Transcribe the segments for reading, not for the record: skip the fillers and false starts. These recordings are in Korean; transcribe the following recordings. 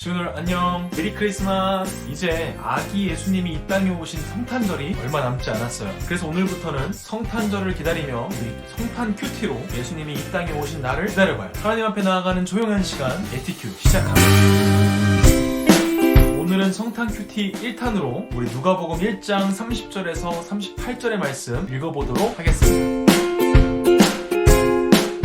친구들 안녕, 메리 크리스마스. 이제 아기 예수님이 이 땅에 오신 성탄절이 얼마 남지 않았어요. 그래서 오늘부터는 성탄절을 기다리며 우리 성탄 큐티로 예수님이 이 땅에 오신 날을 기다려봐요. 하나님 앞에 나아가는 조용한 시간, 에티큐 시작합니다. 오늘은 성탄 큐티 1탄으로 우리 누가복음 1장 30절에서 38절의 말씀 읽어보도록 하겠습니다.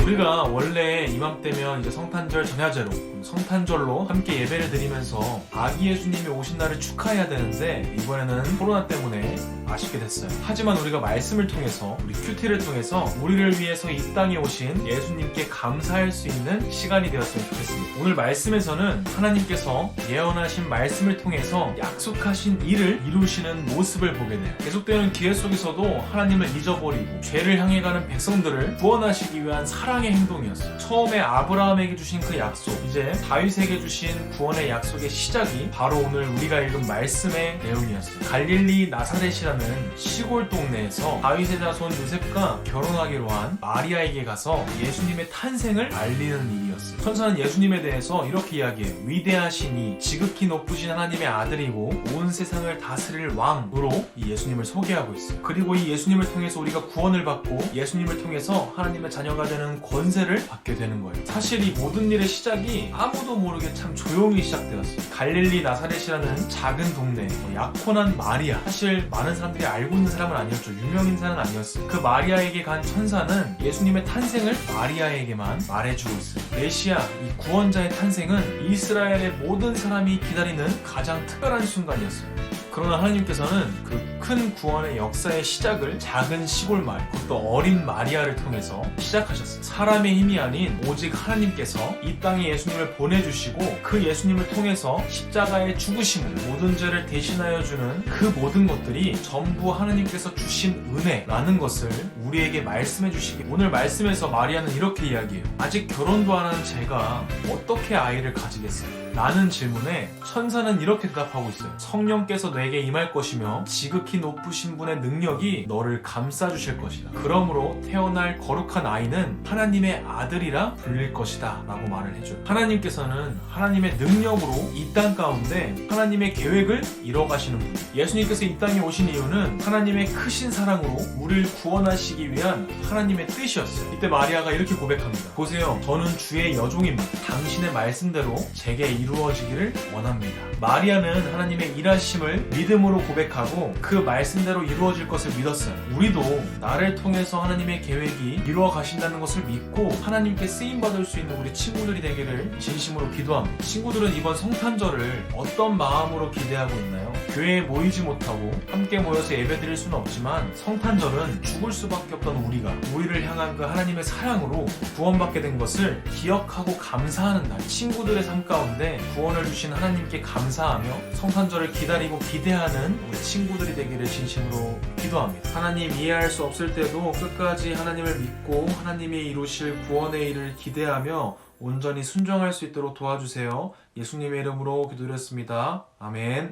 우리가 원래 이맘때면 이제 성탄절 전야제로 성탄절로 함께 예배를 드리면서 아기 예수님이 오신 날을 축하해야 되는데 이번에는 코로나 때문에 아쉽게 됐어요. 하지만 우리가 말씀을 통해서 우리 큐티를 통해서 우리를 위해서 이 땅에 오신 예수님께 감사할 수 있는 시간이 되었으면 좋겠습니다. 오늘 말씀에서는 하나님께서 예언하신 말씀을 통해서 약속하신 일을 이루시는 모습을 보게 돼요. 계속되는 기회 속에서도 하나님을 잊어버리고 죄를 향해 가는 백성들을 구원하시기 위한 사랑의 행동이었어요. 처음에 아브라함에게 주신 그 약속, 이제 다윗에게 주신 구원의 약속의 시작이 바로 오늘 우리가 읽은 말씀의 내용이었어요. 갈릴리 나사렛이라는 시골 동네에서 다윗의 자손 요셉과 결혼하기로 한 마리아에게 가서 예수님의 탄생을 알리는 일이었어요. 천사는 예수님에 대해서 이렇게 이야기해요. 위대하시니 지극히 높으신 하나님의 아들이고 온 세상을 다스릴 왕으로 이 예수님을 소개하고 있어요. 그리고 이 예수님을 통해서 우리가 구원을 받고 예수님을 통해서 하나님의 자녀가 되는 권세를 받게 되는 거예요. 사실 이 모든 일의 시작이 아무도 모르게 참 조용히 시작되었어요. 갈릴리 나사렛이라는 작은 동네, 약혼한 마리아, 사실 많은 사람들이 알고 있는 사람은 아니었죠. 유명 인사는 아니었어요. 그 마리아에게 간 천사는 예수님의 탄생을 마리아에게만 말해주고 있어요. 메시아, 이 구원자의 탄생은 이스라엘의 모든 사람이 기다리는 가장 특별한 순간이었어요. 그러나 하나님께서는 그 큰 구원의 역사의 시작을 작은 시골 마을, 그것도 어린 마리아를 통해서 시작하셨어요. 사람의 힘이 아닌 오직 하나님께서 이 땅에 예수님을 보내주시고 그 예수님을 통해서 십자가의 죽으심을, 모든 죄를 대신하여 주는 그 모든 것들이 전부 하나님께서 주신 은혜라는 것을 우리에게 말씀해 주시기. 오늘 말씀에서 마리아는 이렇게 이야기해요. 아직 결혼도 안 한 제가 어떻게 아이를 가지겠어요? 라는 질문에 천사는 이렇게 대답하고 있어요. 성령께서 내게 임할 것이며 지극히 높으신 분의 능력이 너를 감싸주실 것이다. 그러므로 태어날 거룩한 아이는 하나님의 아들이라 불릴 것이다 라고 말을 해줘요. 하나님께서는 하나님의 능력으로 이 땅 가운데 하나님의 계획을 이뤄가시는 분. 예수님께서 이 땅에 오신 이유는 하나님의 크신 사랑으로 우리를 구원하시기 위한 하나님의 뜻이었어요. 이때 마리아가 이렇게 고백합니다. 보세요, 저는 주의 여종입니다. 당신의 말씀대로 제게 이루어지기를 원합니다. 마리아는 하나님의 일하심을 믿음으로 고백하고 그 말씀대로 이루어질 것을 믿었어요. 우리도 나를 통해서 하나님의 계획이 이루어 가신다는 것을 믿고 하나님께 쓰임받을 수 있는 우리 친구들이 되기를 진심으로 기도합니다. 친구들은 이번 성탄절을 어떤 마음으로 기대하고 있나요? 교회에 모이지 못하고 함께 모여서 예배드릴 수는 없지만 성탄절은 죽을 수밖에 없던 우리를 향한 그 하나님의 사랑으로 구원받게 된 것을 기억하고 감사하는 날. 친구들의 삶 가운데 구원을 주신 하나님께 감사하며 성탄절을 기다리고 기대하는 우리 친구들이 되기를 진심으로 기도합니다. 하나님 이해할 수 없을 때도 끝까지 하나님을 믿고 하나님이 이루실 구원의 일을 기대하며 온전히 순종할 수 있도록 도와주세요. 예수님의 이름으로 기도드렸습니다. 아멘.